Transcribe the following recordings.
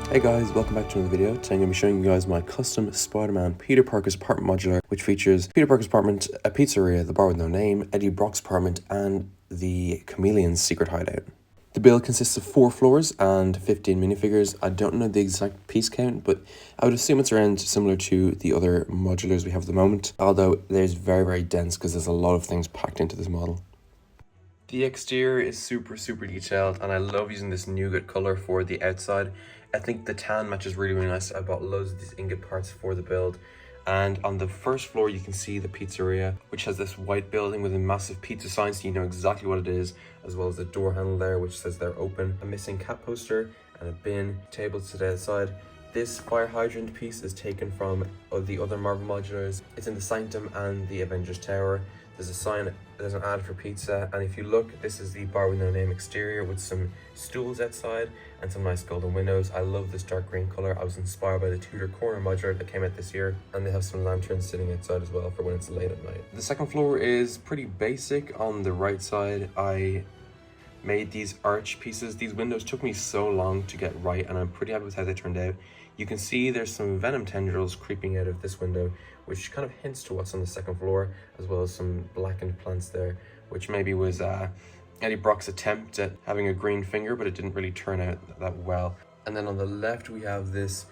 Hey guys, welcome back to another video. Today I'm going to be showing you guys my custom Spider-Man Peter Parker's apartment modular, which features Peter Parker's apartment, a pizzeria, the bar with no name, Eddie Brock's apartment, and the Chameleon's secret hideout. The build consists of 4 floors and 15 minifigures. I don't know the exact piece count, but I would assume it's around similar to the other modulars we have at the moment, although there's very dense because there's a lot of things packed into this model. The exterior is super detailed, and I love using this nougat color for the outside. I think the tan matches really nice. I bought loads of these ingot parts for the build. And on the first floor, you can see the pizzeria, which has this white building with a massive pizza sign, so you know exactly what it is, as well as the door handle there, which says they're open. A missing cat poster and a bin, tables to the outside. This fire hydrant piece is taken from the other Marvel Modulars. It's in the Sanctum and the Avengers Tower. There's a sign, there's an ad for pizza, and if you look, this is the bar with no name exterior with some stools outside and some nice golden windows. I love this dark green color. I was inspired by the Tudor corner modular that came out this year, and they have some lanterns sitting outside as well for when it's late at night. The second floor is pretty basic. On the right side, I made these arch pieces. These windows took me so long to get right, and I'm pretty happy with how they turned out. You can see there's some venom tendrils creeping out of this window, which kind of hints to what's on the second floor, as well as some blackened plants there, which maybe was Eddie Brock's attempt at having a green finger, but it didn't really turn out that well. And then on the left, we have this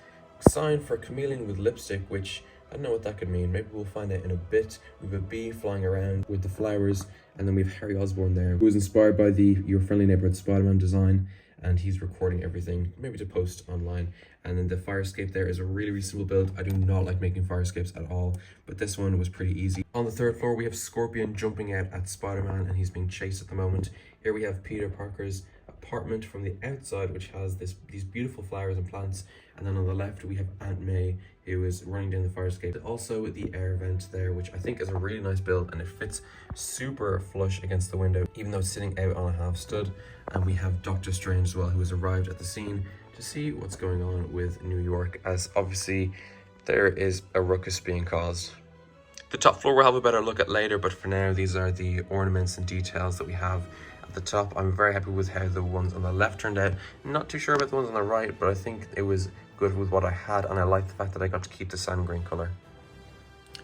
sign for Chameleon with lipstick, which I don't know what that could mean. Maybe we'll find out in a bit. We have a bee flying around with the flowers, and then we have Harry Osborn there, who was inspired by the Your Friendly Neighborhood Spider-Man design, and he's recording everything, maybe to post online. And then the fire escape there is a really simple build. I do not like making fire escapes at all, but this one was pretty easy. On the third floor, we have Scorpion jumping out at Spider-Man, and he's being chased at the moment. Here we have Peter Parker's apartment from the outside, which has these beautiful flowers and plants. And then on the left, we have Aunt May, who is running down the fire escape. Also the air vent there, which I think is a really nice build, and it fits super flush against the window, even though it's sitting out on a half stud. And we have Doctor Strange as well, who has arrived at the scene to see what's going on with New York, as obviously there is a ruckus being caused. The top floor we'll have a better look at later, but for now, these are the ornaments and details that we have at the top. I'm very happy with how the ones on the left turned out. Not too sure about the ones on the right, but I think it was good with what I had, and I like the fact that I got to keep the sand green color.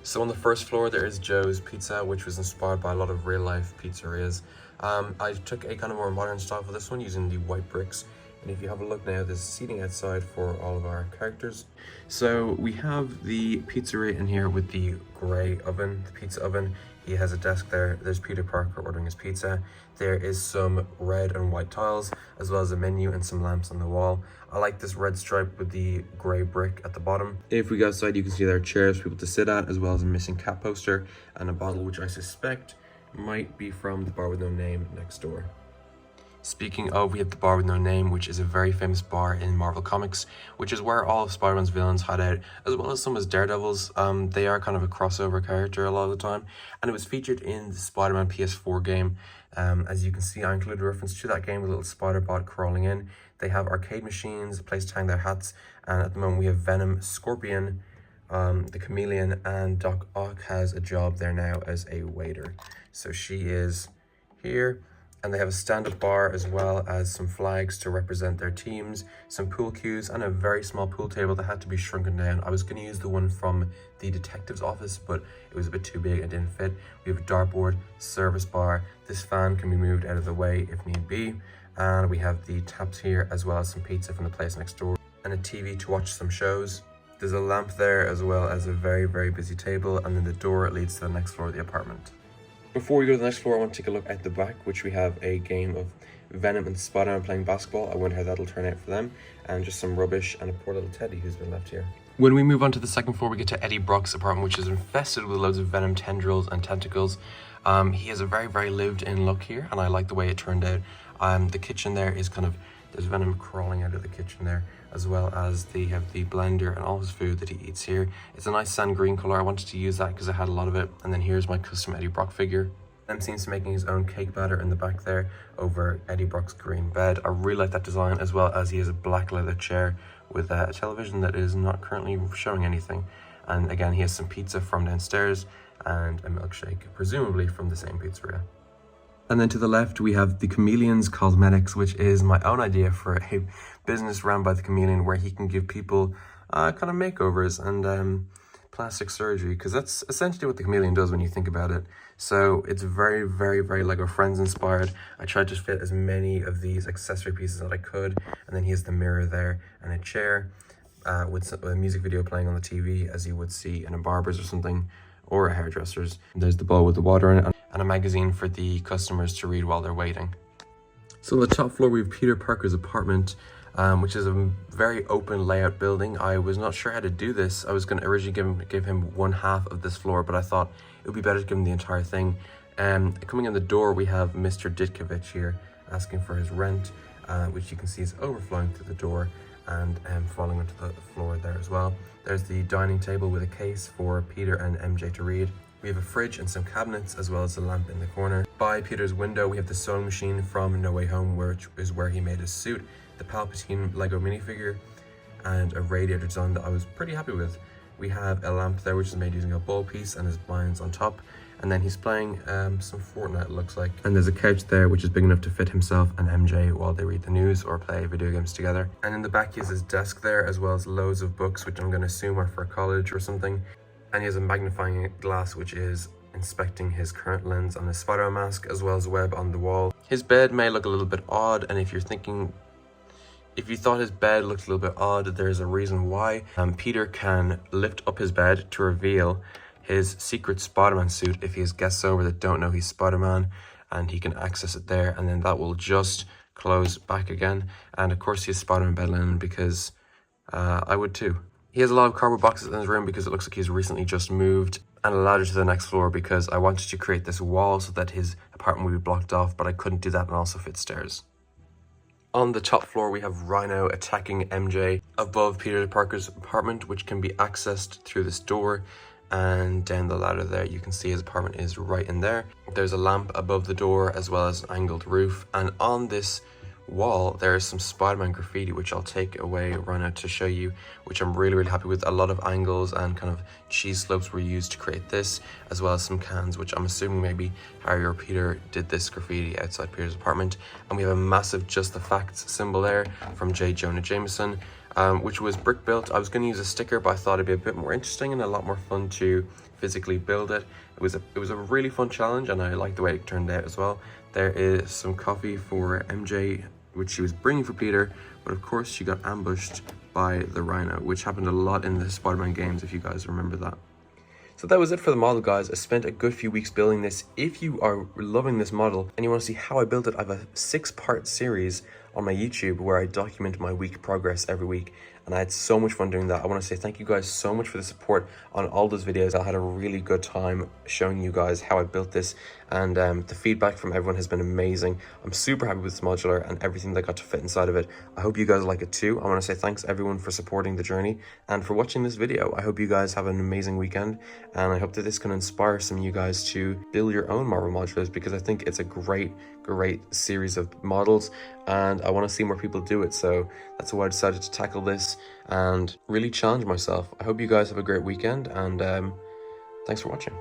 So on the first floor, there is Joe's Pizza, which was inspired by a lot of real-life pizzerias. I took a kind of more modern style for this one, using the white bricks. And if you have a look now, there's seating outside for all of our characters. So we have the pizzeria in here with the grey oven, the pizza oven. He has a desk there. There's Peter Parker ordering his pizza. There is some red and white tiles, as well as a menu and some lamps on the wall. I like this red stripe with the grey brick at the bottom. If we go outside, you can see there are chairs for people to sit at, as well as a missing cat poster and a bottle, which I suspect might be from the bar with no name next door. Speaking of, we have the bar with no name, which is a very famous bar in Marvel Comics, which is where all of Spider-Man's villains hide out, as well as some of his Daredevils. They are kind of a crossover character a lot of the time, and it was featured in the Spider-Man PS4 game. As you can see, I included a reference to that game with a little spider bot crawling in. They have arcade machines, a place to hang their hats, and at the moment we have Venom, Scorpion, the Chameleon, and Doc Ock has a job there now as a waiter. So she is here. And they have a stand-up bar, as well as some flags to represent their teams, some pool cues, and a very small pool table that had to be shrunken down. I was going to use the one from the detective's office, but it was a bit too big and didn't fit. We have a dartboard, service bar. This fan can be moved out of the way if need be. And we have the taps here, as well as some pizza from the place next door, and a TV to watch some shows. There's a lamp there, as well as a very busy table, and then the door leads to the next floor of the apartment. Before we go to the next floor, I want to take a look at the back, which we have a game of Venom and Spider-Man playing basketball. I wonder how that'll turn out for them, and just some rubbish and a poor little teddy who's been left here. When we move on to the second floor, we get to Eddie Brock's apartment, which is infested with loads of venom tendrils and tentacles. He has a very lived-in look here, and I like the way it turned out. The kitchen there is kind of, there's venom crawling out of the kitchen there, as well as they have the blender and all his food that he eats here. It's a nice sand green color. I wanted to use that because I had a lot of it. And then here's my custom Eddie Brock figure. And seems to making his own cake batter in the back there over Eddie Brock's green bed. I really like that design, as well as he has a black leather chair with a television that is not currently showing anything. And again, he has some pizza from downstairs and a milkshake, presumably from the same pizzeria. And then to the left, we have the Chameleon's Cosmetics, which is my own idea for a business run by the Chameleon where he can give people kind of makeovers and plastic surgery, because that's essentially what the Chameleon does when you think about it. So it's very, very, very Lego Friends inspired. I tried to fit as many of these accessory pieces that I could. And then he has the mirror there and a chair with a music video playing on the TV, as you would see in a barber's or something, or a hairdresser's. There's the bowl with the water in it, and a magazine for the customers to read while they're waiting. So on the top floor, we have Peter Parker's apartment, which is a very open layout building. I was not sure how to do this. I was going to originally give him one half of this floor, but I thought it would be better to give him the entire thing. Coming in the door, we have Mr. Ditkovich here asking for his rent, which you can see is overflowing through the door and falling onto the floor there as well. There's the dining table with a case for Peter and MJ to read. We have a fridge and some cabinets, as well as a lamp in the corner. By Peter's window, we have the sewing machine from No Way Home, which is where he made his suit, the Palpatine Lego minifigure, and a radiator design that I was pretty happy with. We have a lamp there, which is made using a ball piece, and his blinds on top. And then he's playing some Fortnite, it looks like. And there's a couch there, which is big enough to fit himself and MJ while they read the news or play video games together. And in the back, he has his desk there, as well as loads of books, which I'm going to assume are for college or something. And he has a magnifying glass, which is inspecting his current lens on his Spider-Man mask, as well as a web on the wall. His bed may look a little bit odd, and if you thought his bed looked a little bit odd, there's a reason why. Peter can lift up his bed to reveal his secret Spider-Man suit if he has guests over that don't know he's Spider-Man, and he can access it there, and then that will just close back again. And of course he has Spider-Man bed linen, because I would too. He has a lot of cardboard boxes in his room because it looks like he's recently just moved, and a ladder to the next floor because I wanted to create this wall so that his apartment would be blocked off, but I couldn't do that and also fit stairs. On the top floor, we have Rhino attacking MJ above Peter Parker's apartment, which can be accessed through this door. And down the ladder there, you can see his apartment is right in there. There's a lamp above the door, as well as an angled roof. And on this wall, there is some Spider-Man graffiti, which I'll take away right now to show you, which I'm really, really happy with. A lot of angles and kind of cheese slopes were used to create this, as well as some cans, which I'm assuming maybe Harry or Peter did this graffiti outside Peter's apartment. And we have a massive Just the Facts symbol there from J. Jonah Jameson, which was brick built. I was going to use a sticker, but I thought it'd be a bit more interesting and a lot more fun to physically build it. It was a really fun challenge, and I like the way it turned out as well. There is some coffee for MJ, which she was bringing for Peter, but of course she got ambushed by the Rhino, which happened a lot in the Spider-Man games, if you guys remember that. So that was it for the model, guys. I spent a good few weeks building this. If you are loving this model and you want to see how I built it, I have a 6-part series on my YouTube where I document my week progress every week, and I had so much fun doing that. I want to say thank you guys so much for the support on all those videos. I had a really good time showing you guys how I built this, and the feedback from everyone has been amazing. I'm super happy with this modular and everything that got to fit inside of it. I hope you guys like it too. I want to say thanks everyone for supporting the journey and for watching this video. I hope you guys have an amazing weekend, and I hope that this can inspire some of you guys to build your own Marvel modulars, because I think it's a great series of models, and I want to see more people do it. So that's why I decided to tackle this and really challenge myself. I hope you guys have a great weekend, and thanks for watching.